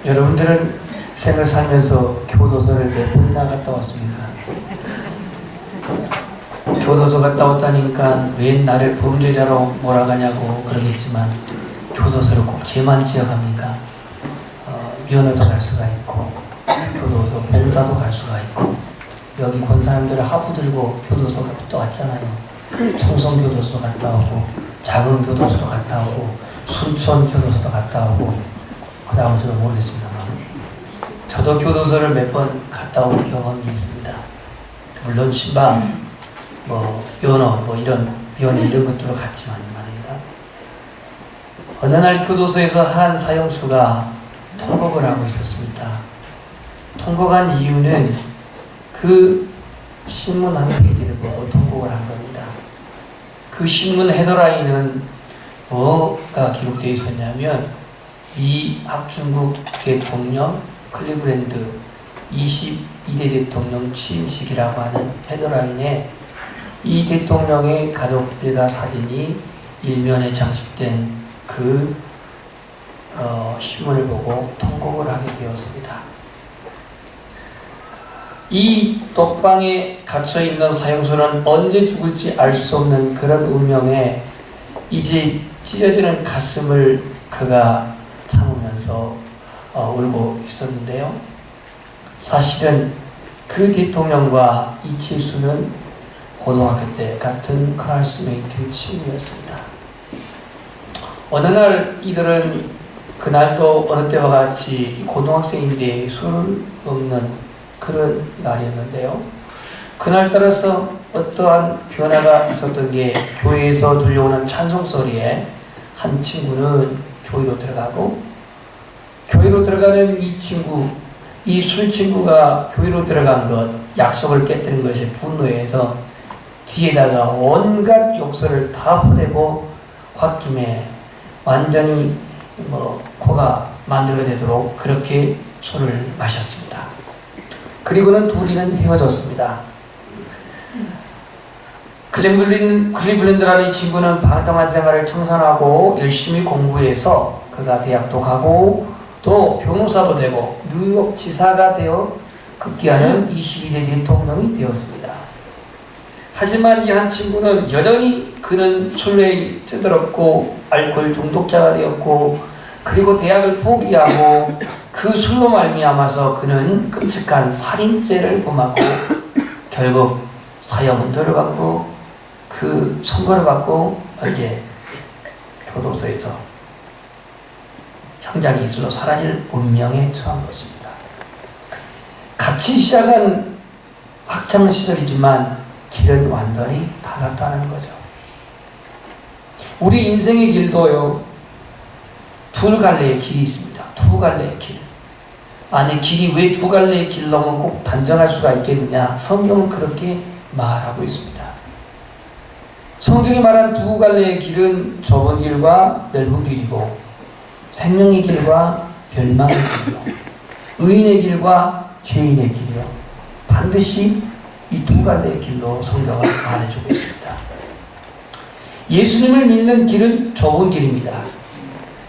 여러분들은 생을 살면서 교도소를 몇 번이나 갔다 왔습니까? 교도소 갔다 왔다니까 왜 나를 범죄자로 몰아가냐고 그러겠지만 교도소를 꼭 죄만 지어갑니까? 면허도 갈 수가 있고 교도소 봉사도 갈 수가 있고 여기 권사님들 하부 들고 교도소 갔다 왔잖아요. 청송교도소 갔다 오고 작은 교도소도 갔다 오고 순천 교도소도 갔다 오고 그 다음은 저는 모르겠습니다만 저도 교도소를 몇 번 갔다 온 경험이 있습니다. 물론 신방 면허 이런 면회 이런 것들로 갔지만 말입니다. 어느 날 교도소에서 한 사형수가 통곡을 하고 있었습니다. 통곡한 이유는 그 신문 한 페이지를 보고 통곡을 한 겁니다. 그 신문 헤더라인은 뭐가 기록되어 있었냐면 이 박중국 대통령 클리브랜드 22대 대통령 취임식이라고 하는 헤더라인에 이 대통령의 가족들과 사진이 일면에 장식된 그 신문을 보고 통곡을 하게 되었습니다. 이 독방에 갇혀있는 사형수는 언제 죽을지 알 수 없는 그런 운명에 이제 찢어지는 가슴을 그가 참으면서 울고 있었는데요. 사실은 그 대통령과 이칠수는 고등학교 때 같은 클래스메이트 친구였습니다. 어느 날 이들은 그날도 어느 때와 같이 고등학생인데 술을 먹는 그런 날이었는데요. 그날따라서 어떠한 변화가 있었던 게 교회에서 들려오는 찬송 소리에 한 친구는 교회로 들어가고 교회로 들어가는 이 친구, 이 술 친구가 교회로 들어간 것, 약속을 깨뜨린 것에 분노해서 뒤에다가 온갖 욕설을 다 퍼대고 홧김에 완전히 코가 만들어야 되도록 그렇게 술을 마셨습니다. 그리고는 둘이는 헤어졌습니다. 클리블랜드라는 이 친구는 방탕한 생활을 청산하고 열심히 공부해서 그가 대학도 가고 또 변호사도 되고 뉴욕 지사가 되어 급기야는 22대 대통령이 되었습니다. 하지만 이 한 친구는 여전히 그는 술에 찌들었고 알코올 중독자가 되었고 그리고 대학을 포기하고 그 술로 말미암아서 그는 끔찍한 살인죄를 범하고 결국 사형 들어갔고 그 선고를 받고 이제 교도소에서 형장이 있으로 사라질 운명에 처한 것입니다. 같이 시작한 학창시절이지만 길은 완전히 달랐다는 거죠. 우리 인생의 길도요, 두 갈래의 길이 있습니다. 두 갈래의 길. 아니, 길이 왜 두 갈래의 길로만 꼭 단정할 수가 있겠느냐? 성경은 그렇게 말하고 있습니다. 성경이 말한 두 갈래의 길은 좁은 길과 넓은 길이고, 생명의 길과 멸망의 길이요, 의인의 길과 죄인의 길이요, 반드시 이 두 갈래의 길로 성경을 말해주고 있습니다. 예수님을 믿는 길은 좁은 길입니다.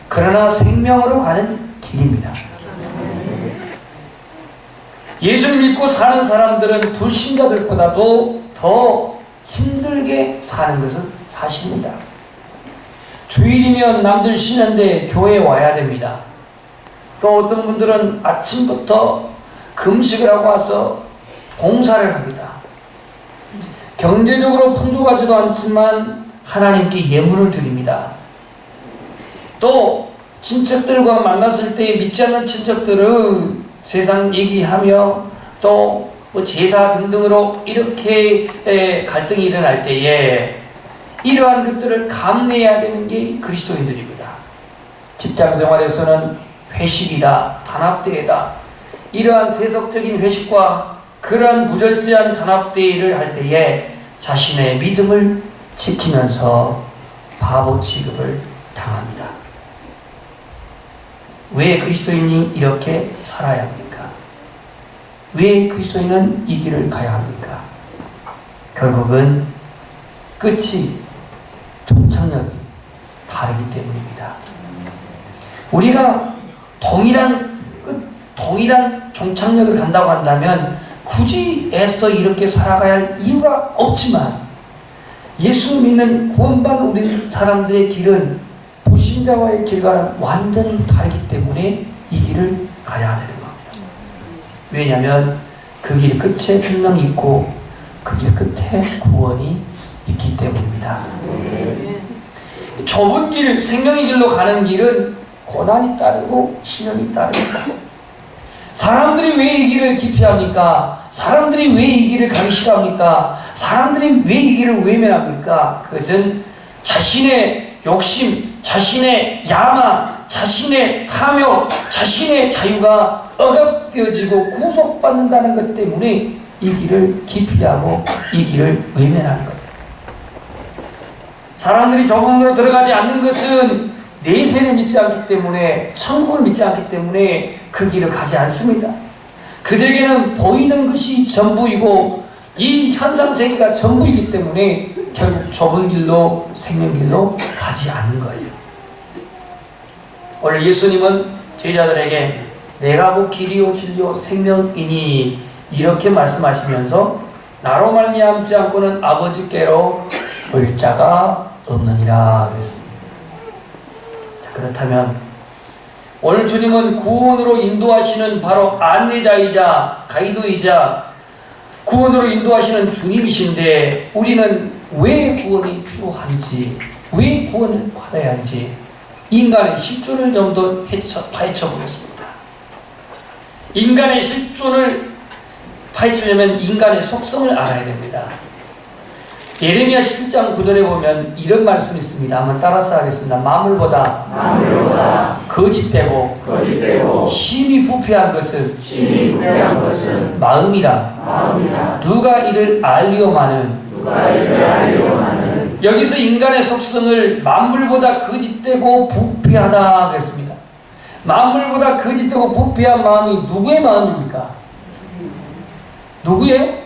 그러나 생명으로 가는 길입니다. 예수를 믿고 사는 사람들은 불신자들보다도 더 힘들게 사는 것은 사실입니다. 주일이면 남들 쉬는데 교회에 와야 됩니다. 또 어떤 분들은 아침부터 금식을 하고 와서 봉사를 합니다. 경제적으로 풍족하지도 않지만 하나님께 예물을 드립니다. 또 친척들과 만났을 때 믿지 않는 친척들은 세상 얘기하며 또 뭐 제사 등등으로 이렇게 갈등이 일어날 때에 이러한 것들을 감내해야 되는 게 그리스도인들입니다. 직장생활에서는 회식이다, 단합대회다, 이러한 세속적인 회식과 그러한 무절제한 단합대회를 할 때에 자신의 믿음을 지키면서 바보 취급을 당합니다. 왜 그리스도인이 이렇게 살아야 합니까? 왜 그리스도인은 이 길을 가야 합니까? 결국은 끝이 통찰력이 다르기 때문입니다. 우리가 동일한 동일한 종착역을 간다고 한다면 굳이 애써 이렇게 살아가야 할 이유가 없지만 예수 믿는 구원받은 우리 사람들의 길은 불신자와의 길과는 완전히 다르기 때문에 이 길을 가야 되는 겁니다. 왜냐하면 그 길 끝에 생명이 있고 그 길 끝에 구원이 있기 때문입니다. 좁은 길, 생명의 길로 가는 길은 고난이 따르고 시련이 따릅니다. 사람들이 왜 이 길을 기피합니까? 사람들이 왜 이 길을 가기 싫어합니까? 사람들이 왜 이 길을 외면합니까? 그것은 자신의 욕심, 자신의 야망, 자신의 탐욕, 자신의 자유가 억압되어지고 구속받는다는 것 때문에 이 길을 기피하고 이 길을 외면하는 겁니다. 사람들이 좁은 들어가지 않는 것은 내세를 믿지 않기 때문에, 천국을 믿지 않기 때문에 그 길을 가지 않습니다. 그들에게는 보이는 것이 전부이고 이 현상세계가 전부이기 때문에 결국 좁은 길로, 생명길로 가지 않는 거예요. 오늘 예수님은 제자들에게 내가 곧 길이요 진리요 생명이니 이렇게 말씀하시면서 나로 말미암지 않고는 아버지께로 올 자가 없느니라 그랬습니다. 자, 그렇다면 오늘 주님은 구원으로 인도하시는 바로 안내자이자 가이드이자 구원으로 인도하시는 주님이신데 우리는 왜 구원이 필요한지, 왜 구원을 받아야 하는지 인간의 실존을 좀 더 파헤쳐 보겠습니다. 인간의 실존을 파헤치려면 인간의 속성을 알아야 됩니다. 예레미야 11장 9절에 보면 이런 말씀이 있습니다. 한번 따라서 하겠습니다. 만물보다 거짓되고 심히 부패한 것은 마음이라 누가 이를 알리오마는. 여기서 인간의 속성을 만물보다 거짓되고 부패하다 그랬습니다. 만물보다 거짓되고 부패한 마음이 누구의 마음입니까? 누구예요?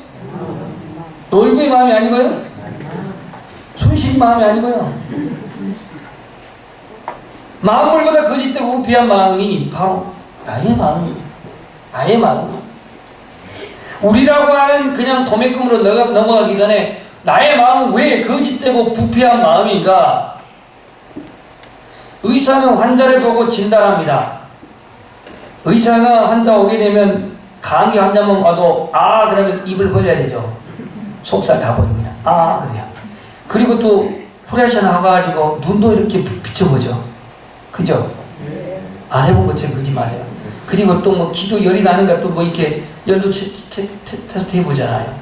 놀부의 마음이 아니고요? 순신 마음이 아니고요. 만물보다 거짓되고 부패한 마음이 바로 나의 마음입니다. 나의 마음이에요. 우리라고 하는 그냥 도매금으로 넘어가기 전에 나의 마음은 왜 거짓되고 부패한 마음인가? 의사는 환자를 보고 진단합니다. 의사가 환자 오게 되면 감기 환자만 와도 그러면 입을 벌려야 되죠. 속살 다 보입니다. 그래요. 그리고 또 프레셔 나가가지고 눈도 이렇게 비춰보죠. 그죠? 안 해본 것처럼 그러지 말아요. 그리고 또 뭐 기도 열이 나는가 또 뭐 이렇게 열도 테스트 해보잖아요.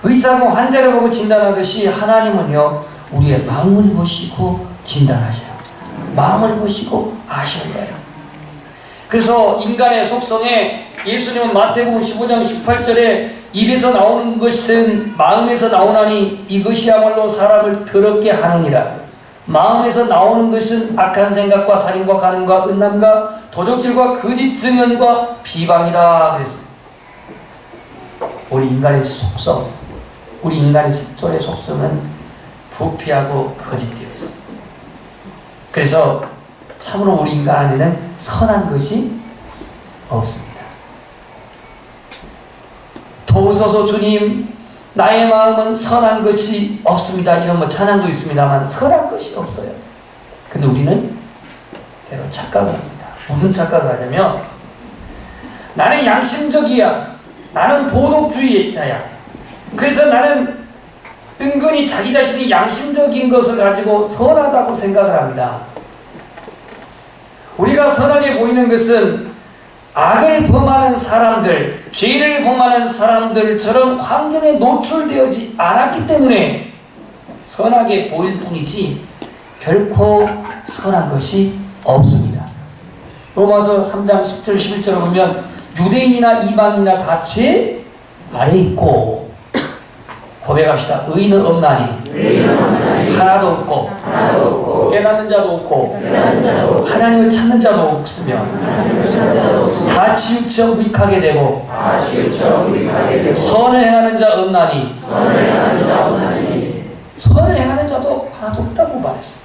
의사가 환자를 보고 진단하듯이 하나님은요 우리의 마음을 보시고 진단하셔요. 마음을 보시고 아시는 거예요. 그래서 인간의 속성에 예수님은 마태복음 15장 18절에 입에서 나오는 것은 마음에서 나오나니 이것이야말로 사람을 더럽게 하느니라. 마음에서 나오는 것은 악한 생각과 살인과 간음과 음란과 도적질과 거짓 증언과 비방이다 그랬습니다. 우리 인간의 속성, 우리 인간의 실존의 속성은 부패하고 거짓되어 있습니다. 그래서 참으로 우리 인간 안에는 선한 것이 없습니다. 도우소서 주님, 나의 마음은 선한 것이 없습니다. 이런 뭐 찬양도 있습니다만 선한 것이 없어요. 근데 우리는 때로 착각을 합니다. 무슨 착각을 하냐면 나는 양심적이야. 나는 도덕주의자야. 그래서 나는 은근히 자기 자신이 양심적인 것을 가지고 선하다고 생각을 합니다. 우리가 선하게 보이는 것은 악을 범하는 사람들, 죄를 범하는 사람들처럼 환경에 노출되어지 않았기 때문에 선하게 보일 뿐이지 결코 선한 것이 없습니다. 로마서 3장 10절 11절을 보면 유대인이나 이방인이나 다 죄 아래 있고 고백합시다. 의인은 없나니 하나도 없고 깨닫는 자도 없고 하나님을 찾는 자도 없으며 다 치우쳐 무익하게 되고 선을 행하는 자 없나니 선을 행하는 자도 하나도 없다고 말했어요.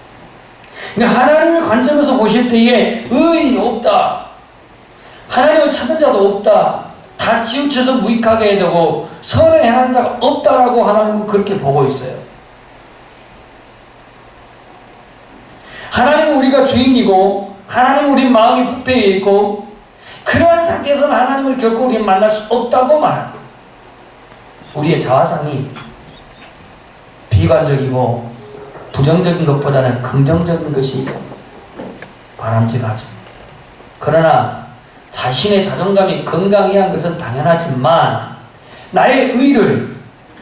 그러니까 하나님의 관점에서 보실 때에 의인이 없다. 하나님을 찾는 자도 없다. 다 치우쳐서 무익하게 되고 선을 행하는 자가 없다라고 하나님은 그렇게 보고 있어요. 하나님은 우리가 죄인이고 하나님은 우리 마음이 부패해 있고 그러한 상태에서는 하나님을 결코 우리는 만날 수 없다고 말합니다. 우리의 자화상이 비관적이고 부정적인 것보다는 긍정적인 것이 바람직하죠. 그러나 자신의 자존감이 건강해야 하는 것은 당연하지만 나의 의를,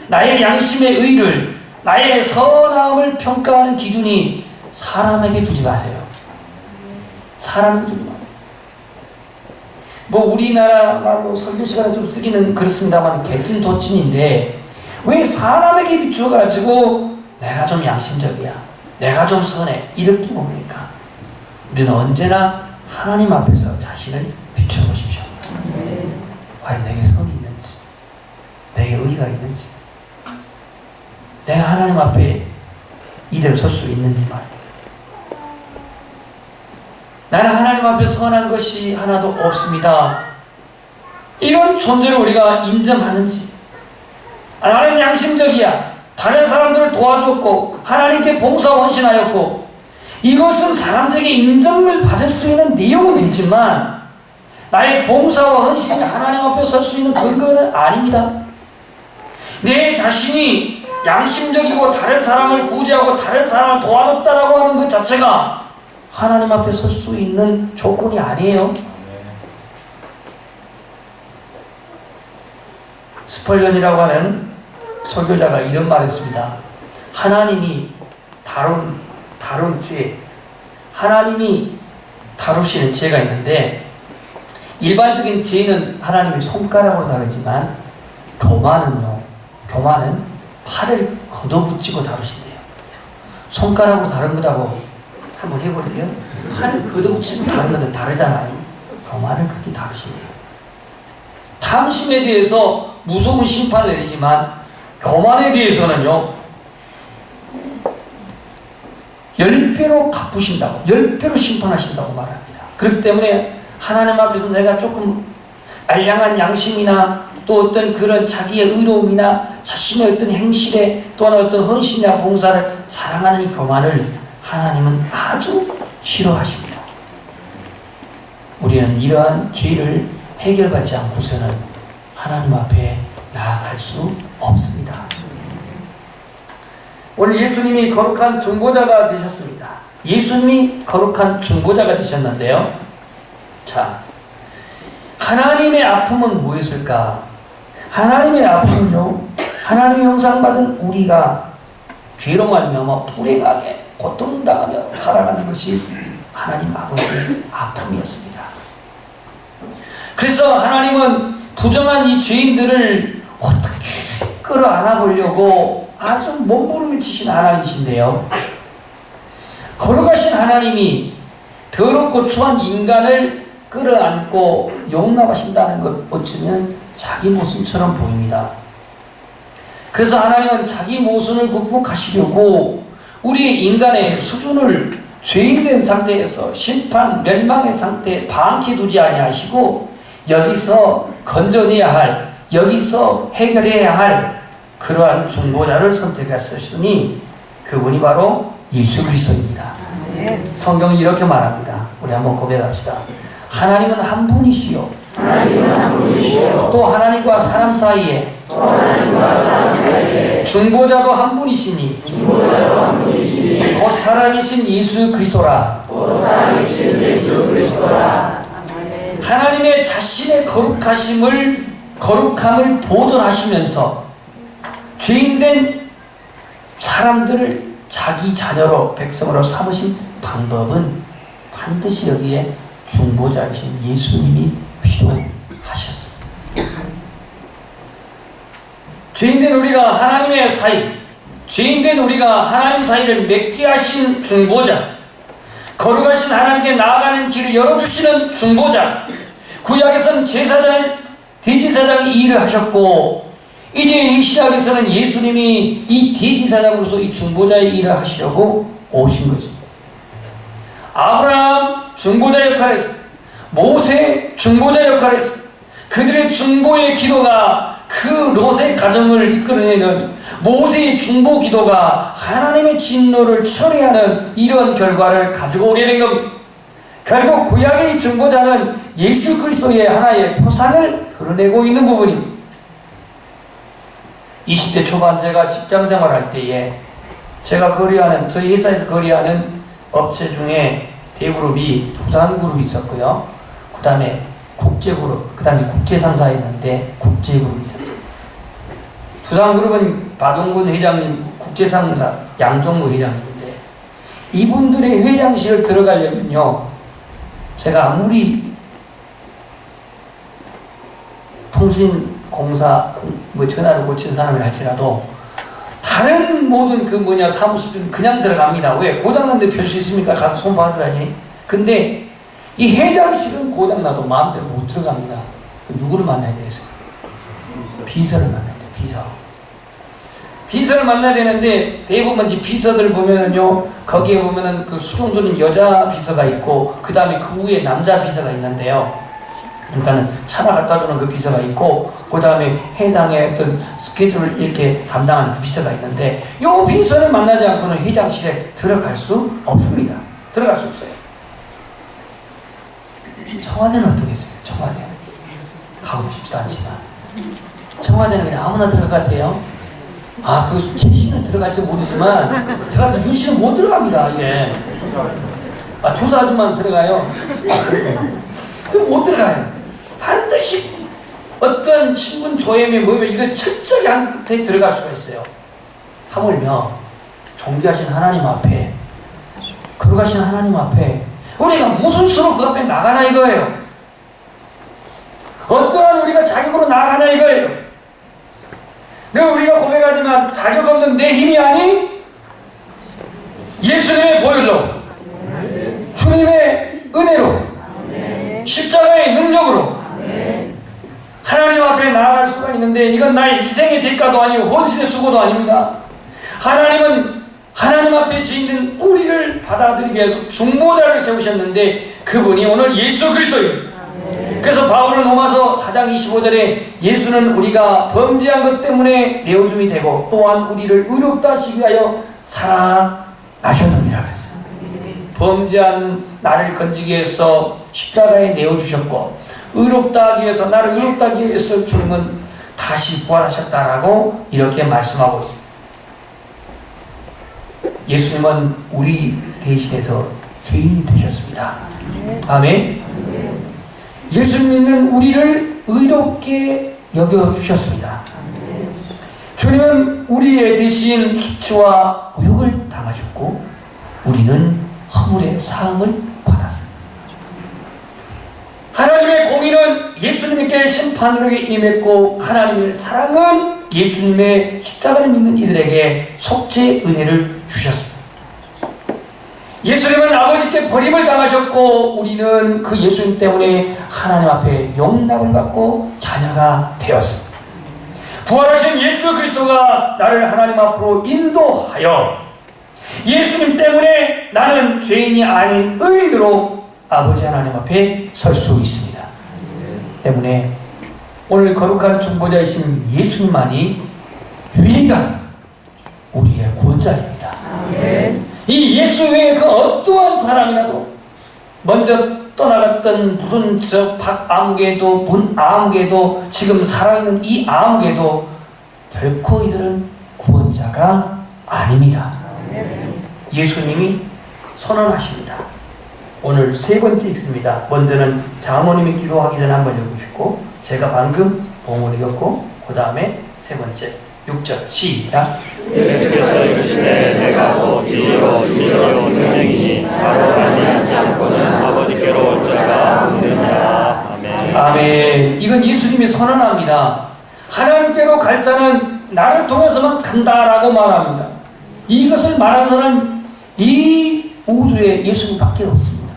나의 양심의 의를, 나의 선함을 평가하는 기준이 사람에게 주지 마세요. 사람에게 주지 마세요. 뭐 우리나라 말로 설교 시간에 좀 쓰기는 그렇습니다만 개찐도찐인데 왜 사람에게 비추어가지고 내가 좀 양심적이야, 내가 좀 선해 이렇게 뭡니까? 우리는 언제나 하나님 앞에서 자신을 비춰보십시오. 과연 내게 선이 있는지, 내게 의의가 있는지, 내가 하나님 앞에 이대로 설 수 있는지 말이에요. 나는 하나님 앞에 선한 것이 하나도 없습니다. 이런 존재를 우리가 인정하는지, 나는 양심적이야, 다른 사람들을 도와줬고 하나님께 봉사와 헌신하였고, 이것은 사람들에게 인정을 받을 수 있는 내용은 되지만 나의 봉사와 헌신이 하나님 앞에 설 수 있는 근거는 아닙니다. 내 자신이 양심적이고 다른 사람을 구제하고 다른 사람을 도와줬다라고 하는 것 자체가 하나님 앞에 설 수 있는 조건이 아니에요. 스펄전이라고 하는 설교자가 이런 말을 했습니다. 하나님이 다룬 죄, 하나님이 다루시는 죄가 있는데 일반적인 죄는 하나님이 손가락으로 다루지만 교만은 팔을 걷어붙이고 다루신대요. 손가락으로 다룬다고 한번 해볼게요. 팔을 걷어붙이고 다루는 건 다르잖아요. 교만을 그렇게 다루신대요. 탐심에 대해서 무서운 심판을 내리지만 교만에 대해서는요 10배로 갚으신다고, 10배로 심판하신다고 말합니다. 그렇기 때문에 하나님 앞에서 내가 조금 알량한 양심이나 또 어떤 그런 자기의 의로움이나 자신의 어떤 행실에 또한 어떤 헌신이나 봉사를 자랑하는 이 교만을 하나님은 아주 싫어하십니다. 우리는 이러한 죄를 해결받지 않고서는 하나님 앞에 나아갈 수 없습니다. 오늘 예수님이 거룩한 중보자가 되셨습니다. 예수님이 거룩한 중보자가 되셨는데요. 자, 하나님의 아픔은 무엇일까? 하나님의 아픔은요, 하나님의 형상받은 우리가 죄로 말미암아 불행하게 고통당하며 살아가는 것이 하나님 아버지의 아픔이었습니다. 그래서 하나님은 부정한 이 죄인들을 어떻게 끌어안아 보려고 아주 몸부림을 치신 하나님이신데요. 거룩하신 하나님이 더럽고 추한 인간을 끌어안고 용납하신다는 것 어쩌면 자기 모순처럼 보입니다. 그래서 하나님은 자기 모순을 극복하시려고 우리의 인간의 수준을 죄인된 상태에서 심판, 멸망의 상태에 방치두지 아니하시고 여기서 건져내야 할, 여기서 해결해야 할 그러한 중보자를 선택하셨으니 그분이 바로 예수 그리스도입니다. 성경이 이렇게 말합니다. 우리 한번 고백합시다. 하나님은 한 분이시요, 또 하나님과 사람 사이에 중보자도 한 분이시니 곧 사람이신 예수 그리스도라. 하나님의 자신의 거룩함을 보존하시면서 죄인된 사람들을 자기 자녀로, 백성으로 삼으신 방법은 반드시 여기에 중보자이신 예수님이 필요하셨습니다. 죄인된 우리가 하나님의 사이, 죄인된 우리가 하나님 사이를 맺게 하신 중보자, 거룩하신 하나님께 나아가는 길을 열어주시는 중보자, 구약에서는 대제사장이 이 일을 하셨고 이제 이 시작에서는 예수님이 이 대제사장으로서 이 중보자의 일을 하시려고 오신 것입니다. 아브라함 중보자 역할을 했습니다. 모세 중보자 역할을 했습니다. 그들의 중보의 기도가 그 롯의 가정을 이끌어내는 모세의 중보 기도가 하나님의 진노를 처리하는 이런 결과를 가지고 오게 된 겁니다. 결국 구약의 중보자는 예수 그리스도의 하나의 표상을 드러내고 있는 부분입니다. 20대 초반 제가 직장 생활할 때에 제가 거래하는, 저희 회사에서 거래하는 업체 중에 대그룹이 두산그룹이 있었고요. 그 다음에 국제그룹, 그 다음에 국제상사가 있는데 국제그룹이 있었어요. 두산그룹은 박용근 회장님, 국제상사 양정무 회장님인데 이분들의 회장실을 들어가려면요, 제가 아무리 통신공사 전화를 고치는 사람을 할지라도 다른 모든 사무실은 그냥 들어갑니다. 왜? 고장난데 별 수 있습니까? 가서 손 봐줘야지. 근데 이 회장실은 고장나도 마음대로 못 들어갑니다. 누구를 만나야 되겠어요? 비서를 만나야 돼요. 비서를 만나야 되는데 대부분 이 비서들 보면은요, 거기에 보면은 그 수동들은 여자 비서가 있고 그 다음에 그 위에 남자 비서가 있는데요. 그러니까는 차나 갖다 주는 그 비서가 있고 그 다음에 해당의 어떤 스케줄을 이렇게 담당하는 그 비서가 있는데 이 비서를 만나지 않고는 회장실에 들어갈 수 없습니다. 들어갈 수 없어요. 청와대는 어떻겠어요? 청와대 가고 싶지도 않지만 청와대는 그냥 아무나 들어가도 돼요. 그 최 씨는 들어갈지 모르지만 들어가도 윤 씨는 못 들어갑니다. 이게 조사 아줌마는 들어가요. 그럼 못 들어가요. 반드시 어떤 신분 조회에 모이면 이거 철저히 한 끝에 들어갈 수가 있어요. 하물며 존귀하신 하나님 앞에, 거룩하신 하나님 앞에 우리가 무슨 수로 그 앞에 나가나 이거예요. 어떠한 우리가 자격으로 나가나 이거예요. 우리가 고백하지만 자격 없는 내 힘이 아닌 예수님의 보혈로, 주님의 은혜로, 십자가의 능력으로 하나님 앞에 나아갈 수가 있는데 이건 나의 희생의 대가도 아니고 헌신의 수고도 아닙니다. 하나님은 하나님 앞에 있는 우리를 받아들이기 위해서 중보자를 세우셨는데 그분이 오늘 예수 그리스도입니다. 그래서 바울은 로마서 4장 25절에 예수는 우리가 범죄한 것 때문에 내어줌이 되고 또한 우리를 의롭다 하시기 위하여 살아나셨느니라 그랬어요. 범죄한 나를 건지기 위해서 십자가에 내어주셨고 의롭다 하기 위해서, 나를 의롭다 하기 위해서 주님은 다시 부활하셨다라고 이렇게 말씀하고 있습니다. 예수님은 우리 대신해서 죄인 되셨습니다. 아멘. 예수 믿는 우리를 의롭게 여겨주셨습니다. 주님은 우리의 대신 수치와 모욕을 당하셨고 우리는 허물의 사함을 받았습니다. 하나님의 공의는 예수님께 심판으로 임했고 하나님의 사랑은 예수님의 십자가를 믿는 이들에게 속죄의 은혜를 주셨습니다. 예수님은 아버지께 버림을 당하셨고 우리는 그 예수님 때문에 하나님 앞에 용납을 받고 자녀가 되었습니다. 부활하신 예수 그리스도가 나를 하나님 앞으로 인도하여 예수님 때문에 나는 죄인이 아닌 의인으로 아버지 하나님 앞에 설 수 있습니다. 때문에 오늘 거룩한 중보자이신 예수님만이 유일한 우리의 구원자입니다. 이 예수 외에 그 어떠한 사람이라도 먼저 떠나갔던 무슨 박아무개도 문아무개도 지금 살아있는 이 아무개도 결코 이들은 구원자가 아닙니다. 예수님이 선언하십니다. 오늘 세 번째 읽습니다. 먼저는 장모님이 기도하기 전에 한번 읽으시고 제가 방금 봉을 읽었고 그 다음에 세 번째 6절 시작. 예수께서 이르시되 내가 곧 길이요 진리요 생명이니 나로 말미암지 않고는 아버지께로 올 자가 없느니라. 아멘. 아멘. 이건 예수님이 선언합니다. 하나님께로 갈 자는 나를 통해서만 간다라고 말합니다. 이것을 말하는 사람은 이 우주에 예수님밖에 없습니다.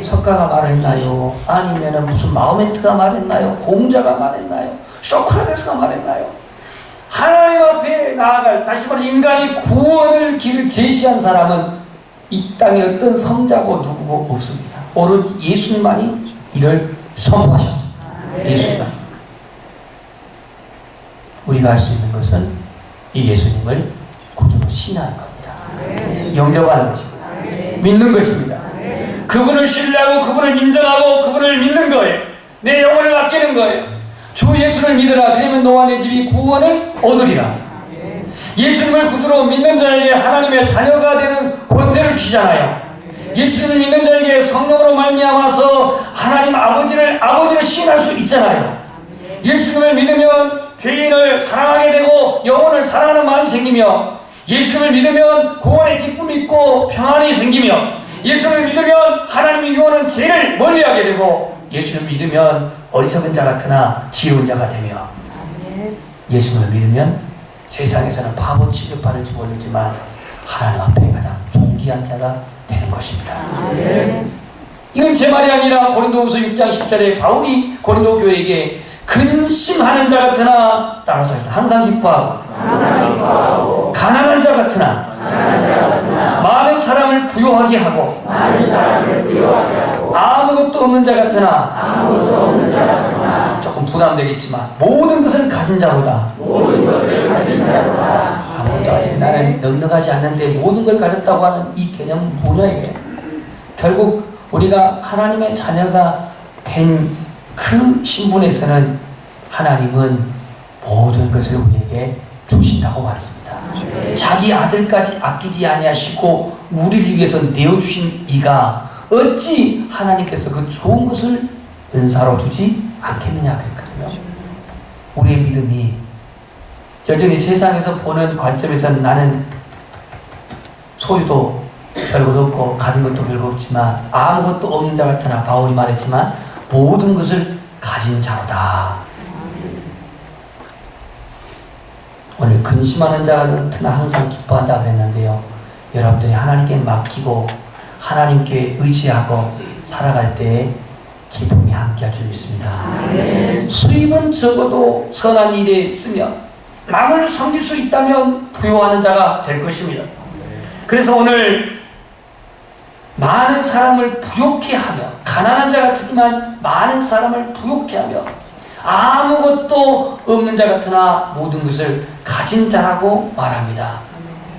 석가가 말했나요? 아니면 무슨 마호메트가 말했나요? 공자가 말했나요? 소크라테스가 말했나요? 하나님 앞에 나아갈, 다시 말해 인간이 구원을 길을 제시한 사람은 이 땅에 어떤 성자고 누구고 없습니다. 오로지 예수님만이 이를 선포하셨습니다. 예수님. 우리가 할 수 있는 것은 이 예수님을 구주로 신뢰하는 겁니다. 영접하는 것입니다. 믿는 것입니다. 그분을 신뢰하고 그분을 인정하고 그분을 믿는 거예요. 내 영혼을 아끼는 거예요. 주 예수를 믿으라. 그러면 너와 내 집이 구원을 얻으리라. 예수님을 구주로 믿는 자에게 하나님의 자녀가 되는 권세를 주시잖아요. 예수님을 믿는 자에게 성령으로 말미암아서 하나님 아버지를 시인할 수 있잖아요. 예수님을 믿으면 죄인을 사랑하게 되고 영혼을 사랑하는 마음이 생기며, 예수님을 믿으면 구원의 기쁨이 있고 평안이 생기며, 예수님을 믿으면 하나님이 요하는 죄를 멀리하게 되고, 예수님을 믿으면 어리석은 자 같으나 지혜로운 자가 되며, 예수님을 믿으면 세상에서는 바보 취급받을지 모르지만 하나님 앞에 가장 존귀한 자가 되는 것입니다. 이건 제 말이 아니라 고린도후서 6장 10절에 바울이 고린도 교회에게 근심하는 자 같으나, 따라서 항상 기뻐하고 가난한 자 같으나 많은 사람을 부요하게 하고 아무것도 없는 자 같으나 조금 부담되겠지만 모든 것을 가진 자보다 아무것도 가진, 나는 넉넉하지 않는데 모든 걸 가졌다고 하는 이 개념은 뭐냐 이게. 결국 우리가 하나님의 자녀가 된 그 신분에서는 하나님은 모든 것을 우리에게 주신다고 말했습니다. 자기 아들까지 아끼지 아니하시고 우리를 위해서 내어주신 이가 어찌 하나님께서 그 좋은 것을 은사로 주지 않겠느냐 그랬거든요. 우리의 믿음이 여전히 세상에서 보는 관점에서는 나는 소유도 별것도 없고 가진 것도 별거 없지만 아무것도 없는 자 같으나, 바울이 말했지만 모든 것을 가진 자로다. 오늘 근심하는 자 같으나 항상 기뻐한다 그랬는데요, 여러분들이 하나님께 맡기고 하나님께 의지하고 살아갈 때 기쁨이 함께할 줄 믿습니다. 수입은 적어도 선한 일에 쓰며 남을 섬길 수 있다면 부요하는 자가 될 것입니다. 그래서 오늘 많은 사람을 부욕해 하며, 가난한 자 같지만 많은 사람을 부욕해 하며, 아무것도 없는 자 같으나 모든 것을 가진 자라고 말합니다.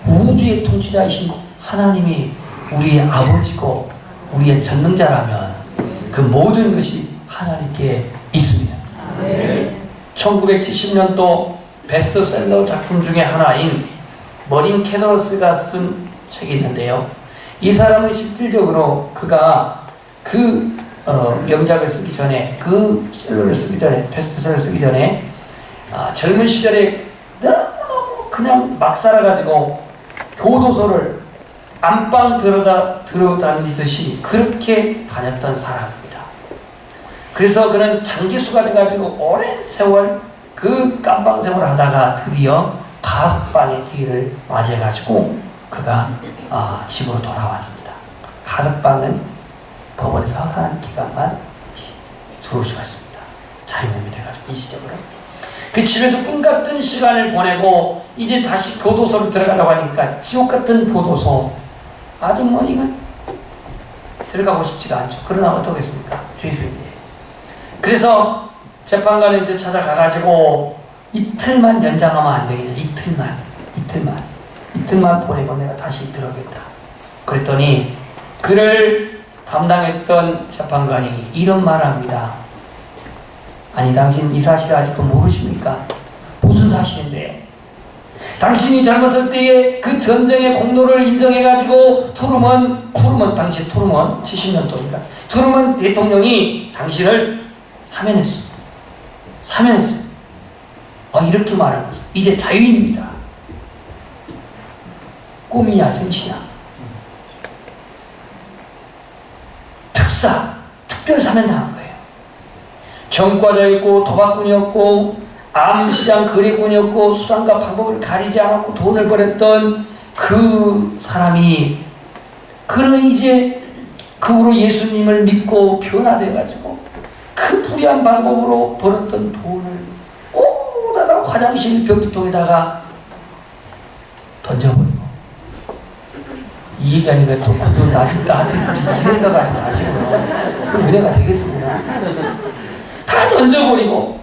우주의 통치자이신 하나님이 우리의 아버지고 우리의 전능자라면 그 모든 것이 하나님께 있습니다. 1970년도 베스트셀러 작품 중에 하나인 머린 캐더러스가 쓴 책이 있는데요, 이 사람은 실질적으로 그가 명작을 쓰기 전에, 그 셀러를 쓰기 전에, 베스트셀러를 쓰기 전에 젊은 시절에 너무너무 그냥 막 살아가지고 교도소를 안방 들어다니듯이 그렇게 다녔던 사람입니다. 그래서 그는 장기수가 돼가지고 오랜 세월 그 깜방 생활을 하다가 드디어 가석방의 기회를 맞이해가지고 그가 집으로 돌아왔습니다. 가석방은 법원에서 허가한 기간만 들어올 수가 있습니다. 자유몸이 돼가지고 일시적으로. 그 집에서 꿈같은 시간을 보내고 이제 다시 교도소로 들어가려고 하니까 지옥같은 교도소, 아주 이건 들어가고 싶지가 않죠. 그러나 어떻겠습니까? 죄수인데. 그래서 재판관한테 찾아가가지고 이틀만 연장하면 안 되겠냐. 이틀만 보내고 내가 다시 들어오겠다. 그랬더니 그를 담당했던 재판관이 이런 말을 합니다. 아니, 당신 이 사실을 아직도 모르십니까? 무슨 사실인데요? 당신이 젊었을 때의 그 전쟁의 공로를 인정해가지고 트루먼 당시 트루먼 70년도니까 트루먼 대통령이 당신을 사면했어. 이렇게 말하는 거죠. 이제 자유입니다. 꿈이냐 생시냐. 특별 사면당한 거예요. 전과자였고 도박꾼이었고 암시장 거래꾼이었고 수단과 방법을 가리지 않았고 돈을 벌였던 그 사람이, 그런 이제 그 후로 예수님을 믿고 변화돼가지고 그 불의한 방법으로 벌었던 돈을 오다가 화장실 변기통에다가 던져버리고, 이 얘기 아니까 또 그 돈 나한테 주지, 이 생각 아니고 아시고요. 그 큰 은혜가 되겠습니다. 다 던져버리고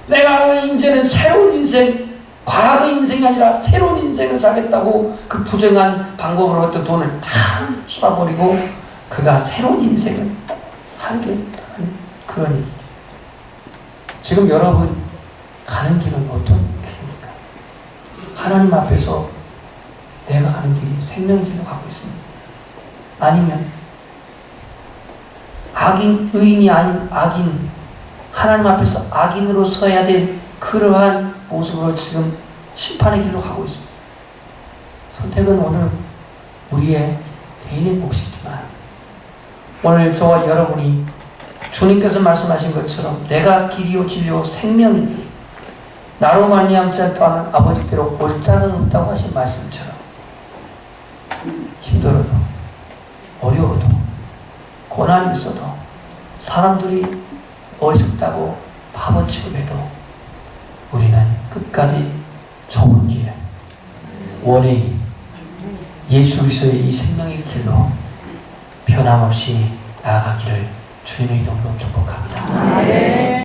내가 이제는 새로운 인생, 과거의 인생이 아니라 새로운 인생을 살겠다고 그 부정한 방법으로 어떤 돈을 다 쏟아버리고 그가 새로운 인생을 살겠다는 그런 얘기죠. 지금 여러분 가는 길은 어떤 길입니까? 하나님 앞에서 내가 가는 길이 생명의 길로 가고 있습니다. 아니면 악인, 의인이 아닌 악인, 하나님 앞에서 악인으로 서야 될 그러한 모습으로 지금 심판의 길로 가고 있습니다. 선택은 오늘 우리의 개인의 몫이지만 오늘 저와 여러분이 주님께서 말씀하신 것처럼 내가 길이요 진리요 생명이니 나로 말미암지 않고는 아버지께로 올 자가 없다고 하신 말씀처럼 힘들어도 어려워도 고난이 있어도 사람들이 어리석다고 바보 취급해도 우리는 끝까지 좁은 길 원의 예수 그리스도의 이 생명의 길로 변함없이 나아가기를 주님의 이름으로 축복합니다.